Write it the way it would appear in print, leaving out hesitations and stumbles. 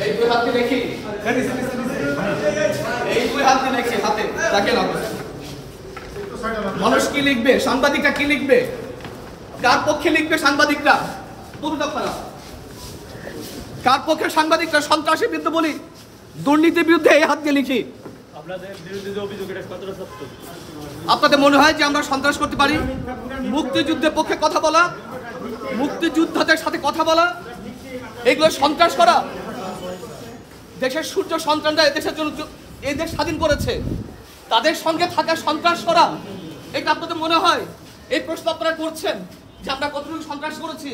এই দুই হাত দিয়ে দেখি, এই দুই হাত দিয়ে দেখি হাতে দেখেন মানুষ কি লিখবে, সাংবাদিকরা কি লিখবে, কার পক্ষে লিখবে সাংবাদিকরা? কার পক্ষে সাংবাদিকরা? সন্ত্রাসের বিরুদ্ধে বলি, দুর্নীতির বিরুদ্ধে এই হাত দিয়ে লিখি। আপনাদের মনে হয় যে আমরা সন্ত্রাস করতে পারি? মুক্তিযুদ্ধের পক্ষে কথা বলা, মুক্তিযোদ্ধাদের সাথে কথা বলা, এগুলো সন্ত্রাস করা? দেশের সূর্য সন্তানরা এদেশের জন্য এই দেশ স্বাধীন করেছে, তাদের সঙ্গে থাকা সন্ত্রাস করা, এটা আপনাদের মনে হয়? এই প্রশ্ন আপনারা করছেন যে আমরা কতটুকু সন্ত্রাস করেছি?